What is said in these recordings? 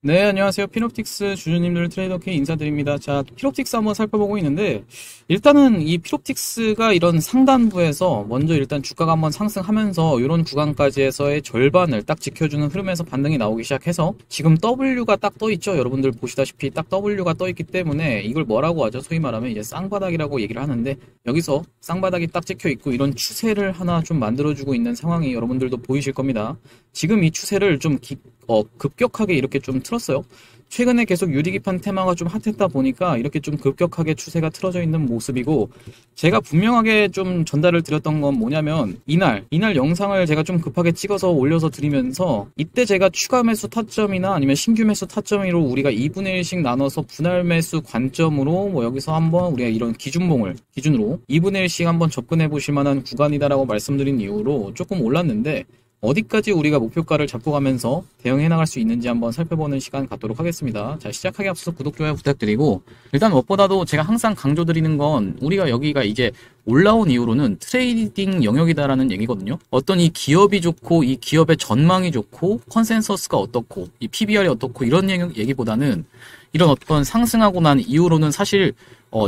네, 안녕하세요. 피롭틱스 주주님들 트레이더 K 인사드립니다. 자, 피롭틱스 한번 살펴보고 있는데, 일단은 이 피롭틱스가 이런 상단부에서 먼저 일단 주가가 한번 상승하면서 이런 구간까지에서의 절반을 딱 지켜주는 흐름에서 반등이 나오기 시작해서 지금 W가 딱 떠있죠. 여러분들 보시다시피 딱 W가 떠있기 때문에 이걸 뭐라고 하죠? 소위 말하면 이제 쌍바닥이라고 얘기를 하는데, 여기서 쌍바닥이 딱 찍혀있고 이런 추세를 하나 좀 만들어주고 있는 상황이 여러분들도 보이실 겁니다. 지금 이 추세를 좀 급격하게 이렇게 좀 틀었어요. 최근에 계속 유리기판 테마가 좀 핫했다 보니까 이렇게 좀 급격하게 추세가 틀어져 있는 모습이고, 제가 분명하게 좀 전달을 드렸던 건 뭐냐면 이날 영상을 제가 좀 급하게 찍어서 올려서 드리면서 이때 제가 추가 매수 타점이나 아니면 신규 매수 타점으로 우리가 2분의 1씩 나눠서 분할 매수 관점으로 뭐 여기서 한번 우리가 이런 기준봉을 기준으로 2분의 1씩 한번 접근해 보실 만한 구간이다라고 말씀드린 이후로 조금 올랐는데, 어디까지 우리가 목표가를 잡고 가면서 대응해 나갈 수 있는지 한번 살펴보는 시간 갖도록 하겠습니다. 자, 시작하기 앞서서 구독, 좋아요 부탁드리고, 일단 무엇보다도 제가 항상 강조드리는 건 우리가 여기가 이제 올라온 이후로는 트레이딩 영역이다라는 얘기거든요. 어떤 이 기업이 좋고 이 기업의 전망이 좋고 컨센서스가 어떻고 이 PBR이 어떻고 이런 얘기보다는 이런 어떤 상승하고 난 이후로는 사실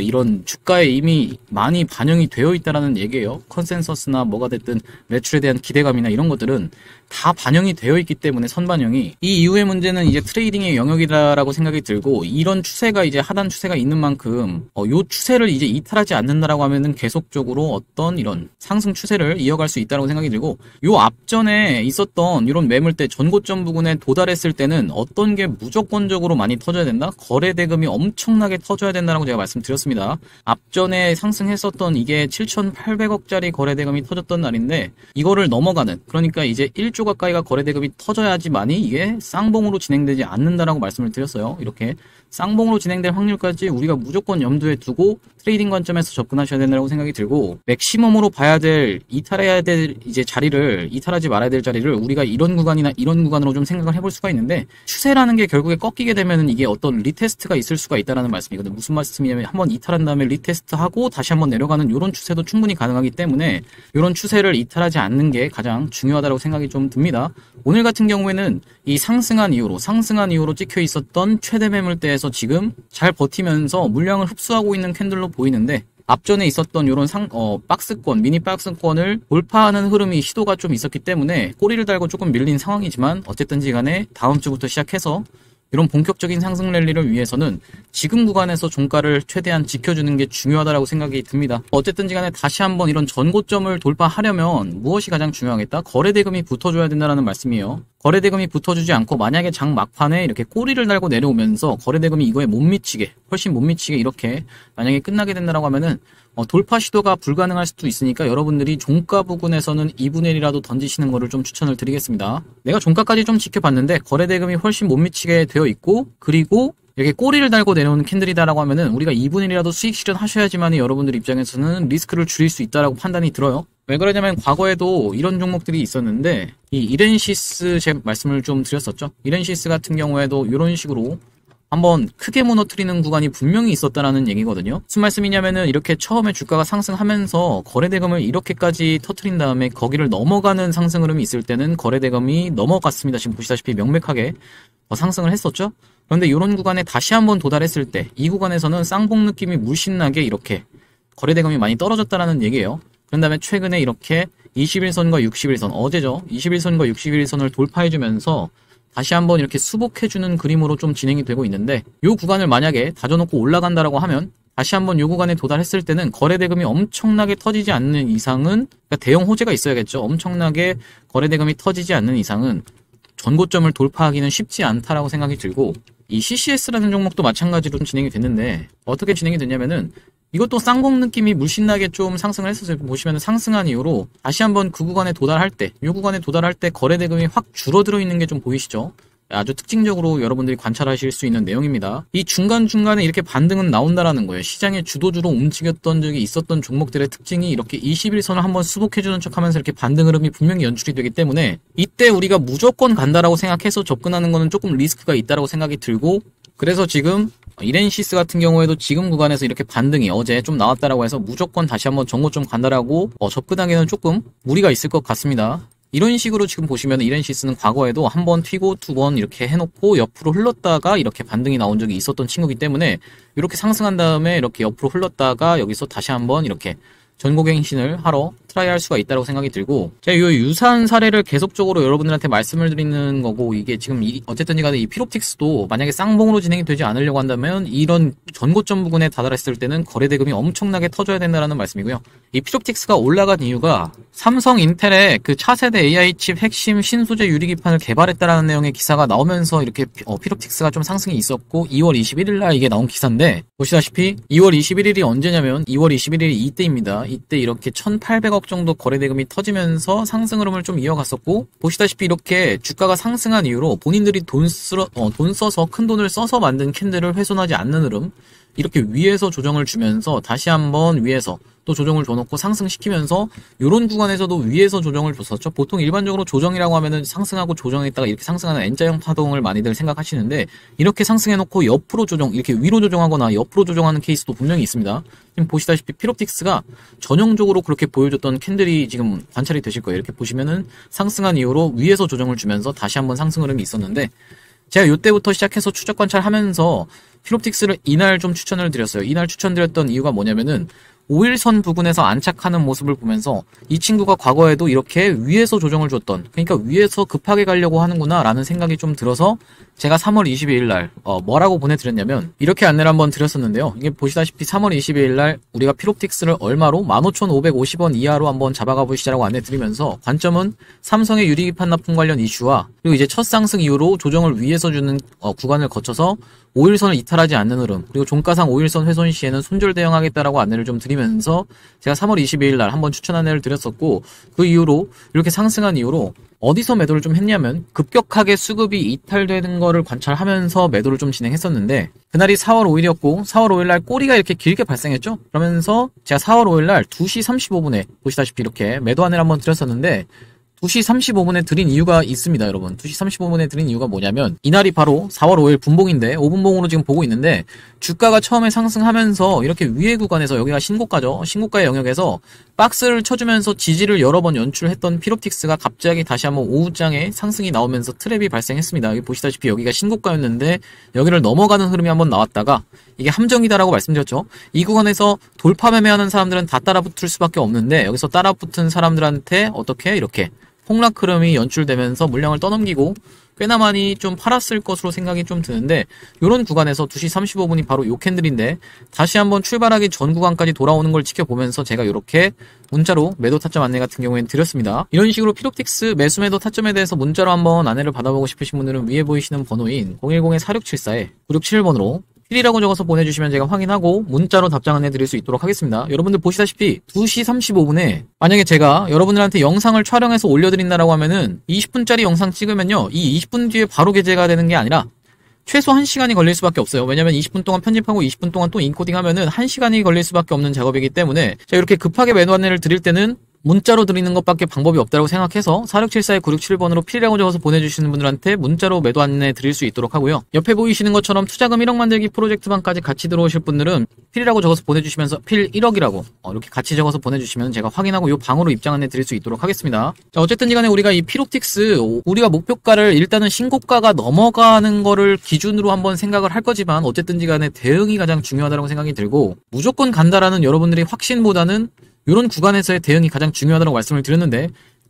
이런 주가에 이미 많이 반영이 되어 있다라는 얘기예요. 컨센서스나 뭐가 됐든 매출에 대한 기대감이나 이런 것들은 다 반영이 되어 있기 때문에 선반영이, 이 이후의 문제는 이제 트레이딩의 영역이다라고 생각이 들고, 이런 추세가 이제 하단 추세가 있는 만큼 요 추세를 이제 이탈하지 않는다라고 하면은 계속적으로 어떤 이런 상승 추세를 이어갈 수 있다라고 생각이 들고, 요 앞전에 있었던 이런 매물대 전고점 부근에 도달했을 때는 어떤 게 무조건적으로 많이 터져야 된다? 거래 대금이 엄청나게 터져야 된다라고 제가 말씀드렸습니다. 앞전에 상승했었던 이게 7,800억짜리 거래 대금이 터졌던 날인데, 이거를 넘어가는, 그러니까 이제 1조 가까이가 거래 대금이 터져야지만이 이게 쌍봉으로 진행되지 않는다라고 말씀을 드렸어요. 이렇게 쌍봉으로 진행될 확률까지 우리가 무조건 염두에 두고 트레이딩 관점에서 접근하셔야 된다고 생각이 들고, 맥시멈으로 봐야 될, 이탈해야 될 이제 자리를, 이탈하지 말아야 될 자리를 우리가 이런 구간이나 이런 구간으로 좀 생각을 해볼 수가 있는데, 추세라는 게 결국에 꺾이게 되면은 이게 어떤 리테스트가 있을 수가 있다라는 말씀이거든요. 무슨 말씀이냐면 한번 이탈한 다음에 리테스트하고 다시 한번 내려가는 이런 추세도 충분히 가능하기 때문에 이런 추세를 이탈하지 않는 게 가장 중요하다고 생각이 좀 듭니다. 오늘 같은 경우에는 이 상승한 이후로 찍혀 있었던 최대 매물대에서 지금 잘 버티면서 물량을 흡수하고 있는 캔들로 보이는데, 앞전에 있었던 이런 박스권, 미니 박스권을 돌파하는 흐름이 시도가 좀 있었기 때문에 꼬리를 달고 조금 밀린 상황이지만, 어쨌든지 간에 다음 주부터 시작해서 이런 본격적인 상승 랠리를 위해서는 지금 구간에서 종가를 최대한 지켜주는 게 중요하다고 생각이 듭니다. 어쨌든지 간에 다시 한번 이런 전고점을 돌파하려면 무엇이 가장 중요하겠다? 거래대금이 붙어줘야 된다는 말씀이에요. 거래대금이 붙어주지 않고 만약에 장 막판에 이렇게 꼬리를 달고 내려오면서 거래대금이 이거에 못 미치게, 훨씬 못 미치게 이렇게 만약에 끝나게 된다고 하면은 돌파 시도가 불가능할 수도 있으니까 여러분들이 종가 부근에서는 2분의 1이라도 던지시는 거를 좀 추천을 드리겠습니다. 내가 종가까지 좀 지켜봤는데 거래대금이 훨씬 못 미치게 되어 있고, 그리고 이렇게 꼬리를 달고 내려오는 캔들이다라고 하면은 우리가 2분의 1이라도 수익 실현하셔야지만이 여러분들 입장에서는 리스크를 줄일 수 있다라고 판단이 들어요. 왜 그러냐면 과거에도 이런 종목들이 있었는데, 이 이렌시스 제 말씀을 좀 드렸었죠. 이렌시스 같은 경우에도 이런 식으로 한번 크게 무너뜨리는 구간이 분명히 있었다라는 얘기거든요. 무슨 말씀이냐면은 이렇게 처음에 주가가 상승하면서 거래대금을 이렇게까지 터트린 다음에 거기를 넘어가는 상승 흐름이 있을 때는 거래대금이 넘어갔습니다. 지금 보시다시피 명백하게 더 상승을 했었죠. 그런데 이런 구간에 다시 한번 도달했을 때 이 구간에서는 쌍봉 느낌이 물씬 나게 이렇게 거래대금이 많이 떨어졌다라는 얘기예요. 그런 다음에 최근에 이렇게 21선과 61선, 어제죠. 21선과 61선을 돌파해주면서 다시 한번 이렇게 수복해주는 그림으로 좀 진행이 되고 있는데, 이 구간을 만약에 다져놓고 올라간다라고 하면 다시 한번 이 구간에 도달했을 때는 거래대금이 엄청나게 터지지 않는 이상은, 그러니까 대형 호재가 있어야겠죠. 엄청나게 거래대금이 터지지 않는 이상은 전고점을 돌파하기는 쉽지 않다라고 생각이 들고, 이 CCS라는 종목도 마찬가지로 진행이 됐는데, 어떻게 진행이 됐냐면은 이것도 쌍봉 느낌이 물씬나게 좀 상승을 했었어요. 보시면 상승한 이후로 다시 한번 그 구간에 도달할 때, 이 구간에 도달할 때 거래대금이 확 줄어들어 있는 게 좀 보이시죠? 아주 특징적으로 여러분들이 관찰하실 수 있는 내용입니다. 이 중간중간에 이렇게 반등은 나온다라는 거예요. 시장의 주도주로 움직였던 적이 있었던 종목들의 특징이 이렇게 21선을 한번 수복해주는 척 하면서 이렇게 반등 흐름이 분명히 연출이 되기 때문에, 이때 우리가 무조건 간다라고 생각해서 접근하는 거는 조금 리스크가 있다라고 생각이 들고, 그래서 지금 이렌시스 같은 경우에도 지금 구간에서 이렇게 반등이 어제 좀 나왔다라고 해서 무조건 다시 한번 전고점 간다라고 접근하기는 조금 무리가 있을 것 같습니다. 이런 식으로 지금 보시면 이렌시스는 과거에도 한 번 튀고 두 번 이렇게 해놓고 옆으로 흘렀다가 이렇게 반등이 나온 적이 있었던 친구이기 때문에 이렇게 상승한 다음에 이렇게 옆으로 흘렀다가 여기서 다시 한번 이렇게 전고갱신을 하러 트라이할 수가 있다고 생각이 들고, 제가 이 유사한 사례를 계속적으로 여러분들한테 말씀을 드리는 거고, 이게 지금 어쨌든 간에 이 필옵틱스도 만약에 쌍봉으로 진행이 되지 않으려고 한다면 이런 전고점 부근에 다다랐을 때는 거래대금이 엄청나게 터져야 된다는 말씀이고요. 이 필옵틱스가 올라간 이유가 삼성, 인텔의 그 차세대 AI 칩 핵심 신소재 유리기판을 개발했다라는 내용의 기사가 나오면서 이렇게 필옵틱스가 좀 상승이 있었고, 2월 21일 날 이게 나온 기사인데, 보시다시피 2월 21일이 언제냐면 2월 21일이 이때입니다. 이때 이렇게 1,800억 정도 거래대금이 터지면서 상승 흐름을 좀 이어갔었고, 보시다시피 이렇게 주가가 상승한 이후로 본인들이 돈 써서 큰 돈을 써서 만든 캔들을 훼손하지 않는 흐름, 이렇게 위에서 조정을 주면서 다시 한번 위에서 또 조정을 줘놓고 상승시키면서 이런 구간에서도 위에서 조정을 줬었죠. 보통 일반적으로 조정이라고 하면은 상승하고 조정했다가 이렇게 상승하는 N자형 파동을 많이들 생각하시는데, 이렇게 상승해놓고 옆으로 조정, 이렇게 위로 조정하거나 옆으로 조정하는 케이스도 분명히 있습니다. 지금 보시다시피 필옵틱스가 전형적으로 그렇게 보여줬던 캔들이 지금 관찰이 되실 거예요. 이렇게 보시면은 상승한 이후로 위에서 조정을 주면서 다시 한번 상승 흐름이 있었는데, 제가 이때부터 시작해서 추적 관찰하면서 필옵틱스를 이날 좀 추천을 드렸어요. 이날 추천드렸던 이유가 뭐냐면은 5일선 부근에서 안착하는 모습을 보면서 이 친구가 과거에도 이렇게 위에서 조정을 줬던, 그러니까 위에서 급하게 가려고 하는구나 라는 생각이 좀 들어서 제가 3월 22일 날 뭐라고 보내드렸냐면 이렇게 안내를 한번 드렸었는데요. 이게 보시다시피 3월 22일 날 우리가 필옵틱스를 얼마로 15,550원 이하로 한번 잡아가 보시자라고 안내드리면서, 관점은 삼성의 유리기판 납품 관련 이슈와 그리고 이제 첫 상승 이후로 조정을 위에서 주는 구간을 거쳐서 5일선을 이탈하지 않는 흐름, 그리고 종가상 5일선 훼손 시에는 손절 대응하겠다라고 안내를 좀 드리면서 제가 3월 22일 날 한번 추천 안내를 드렸었고, 그 이후로 이렇게 상승한 이후로 어디서 매도를 좀 했냐면 급격하게 수급이 이탈되는 거를 관찰하면서 매도를 좀 진행했었는데, 그날이 4월 5일이었고 4월 5일 날 꼬리가 이렇게 길게 발생했죠. 그러면서 제가 4월 5일 날 2시 35분에 보시다시피 이렇게 매도 안내를 한번 드렸었는데, 2시 35분에 드린 이유가 있습니다, 여러분. 2시 35분에 드린 이유가 뭐냐면 이날이 바로 4월 5일 분봉인데 5분봉으로 지금 보고 있는데, 주가가 처음에 상승하면서 이렇게 위에 구간에서 여기가 신고가죠. 신고가의 영역에서 박스를 쳐주면서 지지를 여러 번 연출했던 필옵틱스가 갑자기 다시 한번 오후장에 상승이 나오면서 트랩이 발생했습니다. 여기 보시다시피 여기가 신고가였는데 여기를 넘어가는 흐름이 한번 나왔다가 이게 함정이다라고 말씀드렸죠. 이 구간에서 돌파 매매하는 사람들은 다 따라붙을 수밖에 없는데, 여기서 따라붙은 사람들한테 어떻게 이렇게 폭락 흐름이 연출되면서 물량을 떠넘기고 꽤나 많이 좀 팔았을 것으로 생각이 좀 드는데, 이런 구간에서 2시 35분이 바로 요 캔들인데 다시 한번 출발하기 전 구간까지 돌아오는 걸 지켜보면서 제가 이렇게 문자로 매도 타점 안내 같은 경우에는 드렸습니다. 이런 식으로 필옵틱스 매수 매도 타점에 대해서 문자로 한번 안내를 받아보고 싶으신 분들은 위에 보이시는 번호인 010-4674-9674번으로 필이라고 적어서 보내주시면 제가 확인하고 문자로 답장 안내 드릴 수 있도록 하겠습니다. 여러분들 보시다시피 2시 35분에 만약에 제가 여러분들한테 영상을 촬영해서 올려드린다라고 하면은 20분짜리 영상 찍으면요, 이 20분 뒤에 바로 게재가 되는 게 아니라 최소 1시간이 걸릴 수밖에 없어요. 왜냐면 20분 동안 편집하고 20분 동안 또 인코딩 하면은 1시간이 걸릴 수밖에 없는 작업이기 때문에, 제가 이렇게 급하게 매도 안내를 드릴 때는 문자로 드리는 것밖에 방법이 없다고 생각해서 4674-967번으로 필이라고 적어서 보내주시는 분들한테 문자로 매도 안내 드릴 수 있도록 하고요. 옆에 보이시는 것처럼 투자금 1억 만들기 프로젝트방까지 같이 들어오실 분들은 필이라고 적어서 보내주시면서 필 1억이라고 이렇게 같이 적어서 보내주시면 제가 확인하고 이 방으로 입장 안내 드릴 수 있도록 하겠습니다. 자, 어쨌든 간에 우리가 이 필옵틱스, 우리가 목표가를 일단은 신고가가 넘어가는 거를 기준으로 한번 생각을 할 거지만, 어쨌든 간에 대응이 가장 중요하다고 생각이 들고, 무조건 간다라는 여러분들의 확신보다는 이런 구간에서의 대응이 가장 중요하다고 말씀을 드렸는데,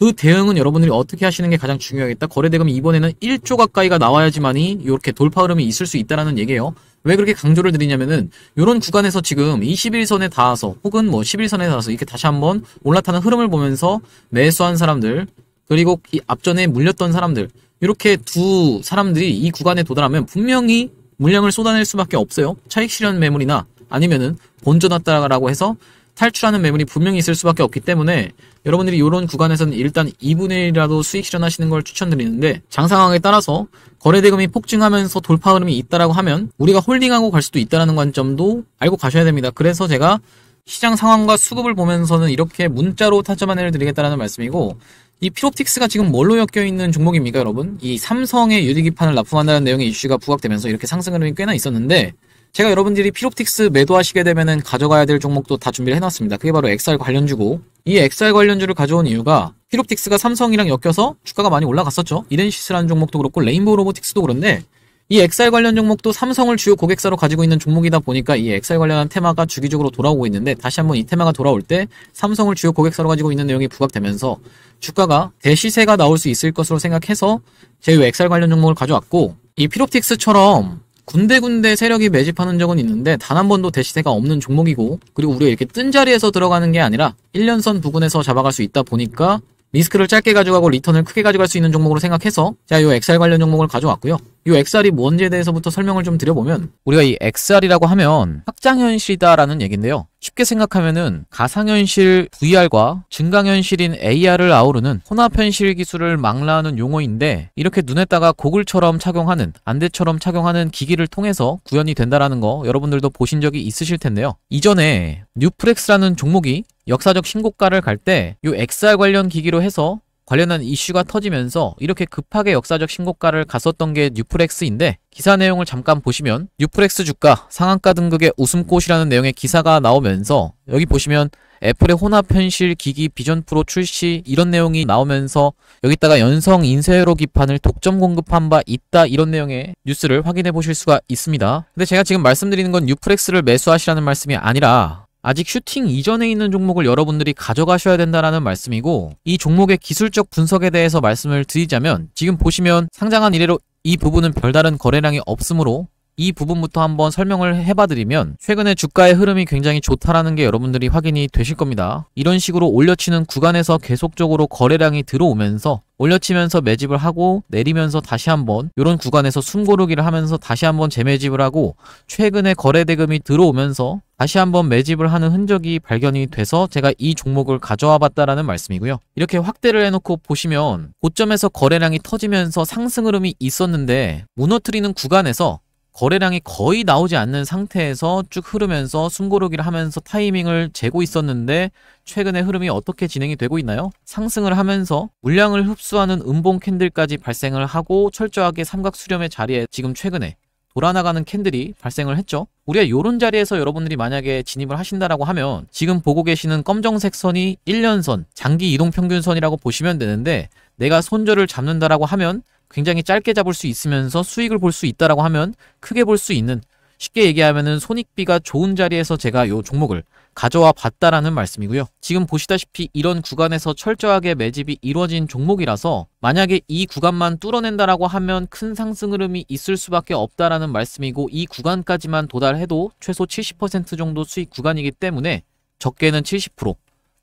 그 대응은 여러분들이 어떻게 하시는 게 가장 중요하겠다. 거래대금이 이번에는 1조 가까이가 나와야지만이 이렇게 돌파 흐름이 있을 수 있다는 얘기예요. 왜 그렇게 강조를 드리냐면은 이런 구간에서 지금 21선에 닿아서 혹은 뭐 11선에 닿아서 이렇게 다시 한번 올라타는 흐름을 보면서 매수한 사람들, 그리고 이 앞전에 물렸던 사람들, 이렇게 두 사람들이 이 구간에 도달하면 분명히 물량을 쏟아낼 수밖에 없어요. 차익 실현 매물이나 아니면은 본전 왔다라고 해서 탈출하는 매물이 분명히 있을 수밖에 없기 때문에, 여러분들이 이런 구간에서는 일단 2분의 1이라도 수익 실현하시는 걸 추천드리는데, 장 상황에 따라서 거래대금이 폭증하면서 돌파 흐름이 있다라고 하면 우리가 홀딩하고 갈 수도 있다라는 관점도 알고 가셔야 됩니다. 그래서 제가 시장 상황과 수급을 보면서는 이렇게 문자로 타점 안내를 드리겠다라는 말씀이고, 이 필옵틱스가 지금 뭘로 엮여있는 종목입니까, 여러분? 이 삼성의 유리기판을 납품한다는 내용의 이슈가 부각되면서 이렇게 상승 흐름이 꽤나 있었는데, 제가 여러분들이 필옵틱스 매도하시게 되면은 가져가야 될 종목도 다 준비를 해놨습니다. 그게 바로 XR 관련주고, 이 XR 관련주를 가져온 이유가 필옵틱스가 삼성이랑 엮여서 주가가 많이 올라갔었죠. 이덴시스라는 종목도 그렇고 레인보우 로보틱스도 그런데 이 XR 관련 종목도 삼성을 주요 고객사로 가지고 있는 종목이다 보니까 이 XR 관련한 테마가 주기적으로 돌아오고 있는데, 다시 한번 이 테마가 돌아올 때 삼성을 주요 고객사로 가지고 있는 내용이 부각되면서 주가가 대시세가 나올 수 있을 것으로 생각해서 제가 이 XR 관련 종목을 가져왔고, 이 필옵틱스처럼 군데군데 세력이 매집하는 적은 있는데 단 한 번도 대시세가 없는 종목이고, 그리고 우리가 이렇게 뜬 자리에서 들어가는 게 아니라 1년선 부근에서 잡아갈 수 있다 보니까 리스크를 짧게 가져가고 리턴을 크게 가져갈 수 있는 종목으로 생각해서 제가 이 XR 관련 종목을 가져왔고요. 이 XR이 뭔지에 대해서부터 설명을 좀 드려보면, 우리가 이 XR이라고 하면 확장현실이다라는 얘기인데요. 쉽게 생각하면은 가상현실 VR과 증강현실인 AR을 아우르는 혼합현실 기술을 망라하는 용어인데, 이렇게 눈에다가 고글처럼 착용하는, 안대처럼 착용하는 기기를 통해서 구현이 된다라는 거 여러분들도 보신 적이 있으실 텐데요. 이전에 뉴프렉스라는 종목이 역사적 신고가를 갈 때 이 XR 관련 기기로 해서 관련한 이슈가 터지면서 이렇게 급하게 역사적 신고가를 갔었던 게 뉴프렉스인데, 기사 내용을 잠깐 보시면 뉴프렉스 주가 상한가 등극의 웃음꽃이라는 내용의 기사가 나오면서, 여기 보시면 애플의 혼합현실 기기 비전 프로 출시 이런 내용이 나오면서 여기다가 연성 인쇄로 기판을 독점 공급한 바 있다 이런 내용의 뉴스를 확인해 보실 수가 있습니다. 근데 제가 지금 말씀드리는 건 뉴프렉스를 매수하시라는 말씀이 아니라 아직 슈팅 이전에 있는 종목을 여러분들이 가져가셔야 된다는 말씀이고, 이 종목의 기술적 분석에 대해서 말씀을 드리자면, 지금 보시면 상장한 이래로 이 부분은 별다른 거래량이 없으므로 이 부분부터 한번 설명을 해봐드리면, 최근에 주가의 흐름이 굉장히 좋다라는 게 여러분들이 확인이 되실 겁니다. 이런 식으로 올려치는 구간에서 계속적으로 거래량이 들어오면서 올려치면서 매집을 하고 내리면서 다시 한번 이런 구간에서 숨고르기를 하면서 다시 한번 재매집을 하고, 최근에 거래 대금이 들어오면서 다시 한번 매집을 하는 흔적이 발견이 돼서 제가 이 종목을 가져와 봤다라는 말씀이고요. 이렇게 확대를 해놓고 보시면 고점에서 거래량이 터지면서 상승 흐름이 있었는데 무너뜨리는 구간에서 거래량이 거의 나오지 않는 상태에서 쭉 흐르면서 숨고르기를 하면서 타이밍을 재고 있었는데, 최근에 흐름이 어떻게 진행이 되고 있나요? 상승을 하면서 물량을 흡수하는 음봉 캔들까지 발생을 하고 철저하게 삼각 수렴의 자리에 지금 최근에 돌아나가는 캔들이 발생을 했죠. 우리가 이런 자리에서 여러분들이 만약에 진입을 하신다라고 하면 지금 보고 계시는 검정색 선이 1년선, 장기 이동평균선이라고 보시면 되는데, 내가 손절을 잡는다라고 하면 굉장히 짧게 잡을 수 있으면서 수익을 볼 수 있다라고 하면 크게 볼 수 있는, 쉽게 얘기하면은 손익비가 좋은 자리에서 제가 이 종목을 가져와 봤다라는 말씀이고요. 지금 보시다시피 이런 구간에서 철저하게 매집이 이루어진 종목이라서 만약에 이 구간만 뚫어낸다라고 하면 큰 상승 흐름이 있을 수밖에 없다라는 말씀이고, 이 구간까지만 도달해도 최소 70% 정도 수익 구간이기 때문에 적게는 70%,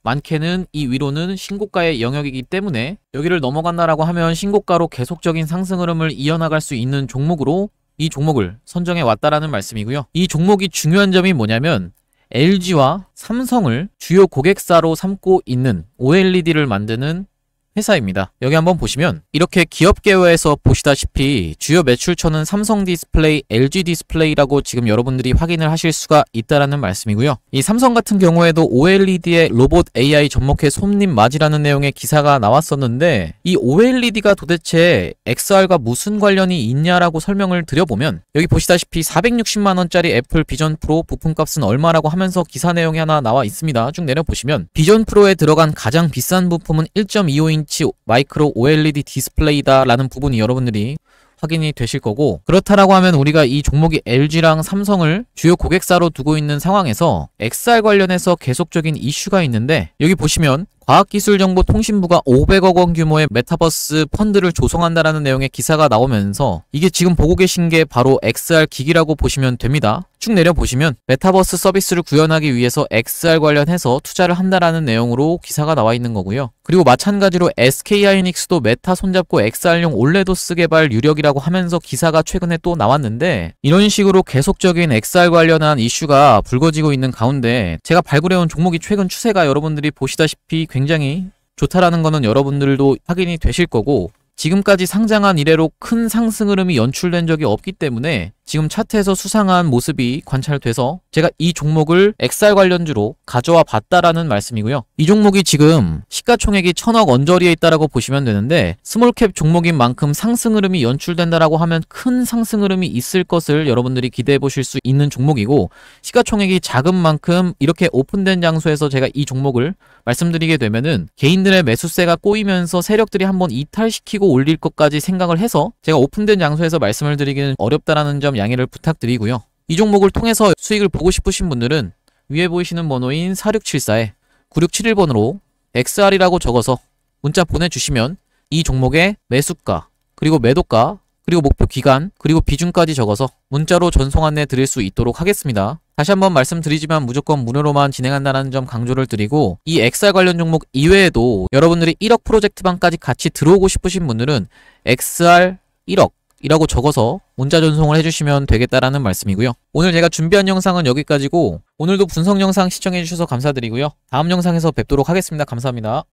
많게는 이 위로는 신고가의 영역이기 때문에 여기를 넘어간다라고 하면 신고가로 계속적인 상승 흐름을 이어나갈 수 있는 종목으로 이 종목을 선정해 왔다라는 말씀이고요. 이 종목이 중요한 점이 뭐냐면 LG와 삼성을 주요 고객사로 삼고 있는 OLED를 만드는 회사입니다. 여기 한번 보시면 이렇게 기업 개요에서 보시다시피 주요 매출처는 삼성 디스플레이, LG 디스플레이라고 지금 여러분들이 확인을 하실 수가 있다라는 말씀이고요. 이 삼성 같은 경우에도 OLED의 로봇 AI 접목해 손님 맞이라는 내용의 기사가 나왔었는데, 이 OLED가 도대체 XR과 무슨 관련이 있냐라고 설명을 드려보면, 여기 보시다시피 460만원짜리 애플 비전 프로 부품값은 얼마라고 하면서 기사 내용이 하나 나와 있습니다. 쭉 내려보시면 비전 프로에 들어간 가장 비싼 부품은 1.25인치 마이크로 OLED 디스플레이다 라는 부분이 여러분들이 확인이 되실 거고, 그렇다라고 하면 우리가 이 종목이 LG랑 삼성을 주요 고객사로 두고 있는 상황에서 XR 관련해서 계속적인 이슈가 있는데, 여기 보시면 과학기술정보통신부가 500억 원 규모의 메타버스 펀드를 조성한다라는 내용의 기사가 나오면서 이게 지금 보고 계신 게 바로 XR 기기라고 보시면 됩니다. 쭉 내려보시면 메타버스 서비스를 구현하기 위해서 XR 관련해서 투자를 한다라는 내용으로 기사가 나와 있는 거고요. 그리고 마찬가지로 SK하이닉스도 메타 손잡고 XR용 올레도스 개발 유력이라고 하면서 기사가 최근에 또 나왔는데, 이런 식으로 계속적인 XR 관련한 이슈가 불거지고 있는 가운데 제가 발굴해온 종목이 최근 추세가 여러분들이 보시다시피 굉장히 좋다라는 거는 여러분들도 확인이 되실 거고, 지금까지 상장한 이래로 큰 상승 흐름이 연출된 적이 없기 때문에 지금 차트에서 수상한 모습이 관찰돼서 제가 이 종목을 XR 관련주로 가져와 봤다라는 말씀이고요. 이 종목이 지금 시가총액이 1000억 언저리에 있다라고 보시면 되는데 스몰캡 종목인 만큼 상승 흐름이 연출된다라고 하면 큰 상승 흐름이 있을 것을 여러분들이 기대해 보실 수 있는 종목이고, 시가총액이 작은 만큼 이렇게 오픈된 장소에서 제가 이 종목을 말씀드리게 되면은 개인들의 매수세가 꼬이면서 세력들이 한번 이탈시키고 올릴 것까지 생각을 해서 제가 오픈된 장소에서 말씀을 드리기는 어렵다라는 점 양해를 부탁드리고요. 이 종목을 통해서 수익을 보고 싶으신 분들은 위에 보이시는 번호인 4674에 9671번으로 XR이라고 적어서 문자 보내주시면 이 종목의 매수가, 그리고 매도가, 그리고 목표 기간, 그리고 비중까지 적어서 문자로 전송 안내 드릴 수 있도록 하겠습니다. 다시 한번 말씀드리지만 무조건 무료로만 진행한다는 점 강조를 드리고, 이 XR 관련 종목 이외에도 여러분들이 1억 프로젝트방까지 같이 들어오고 싶으신 분들은 XR 1억 이라고 적어서 문자 전송을 해주시면 되겠다라는 말씀이고요. 오늘 제가 준비한 영상은 여기까지고, 오늘도 분석 영상 시청해주셔서 감사드리고요. 다음 영상에서 뵙도록 하겠습니다. 감사합니다.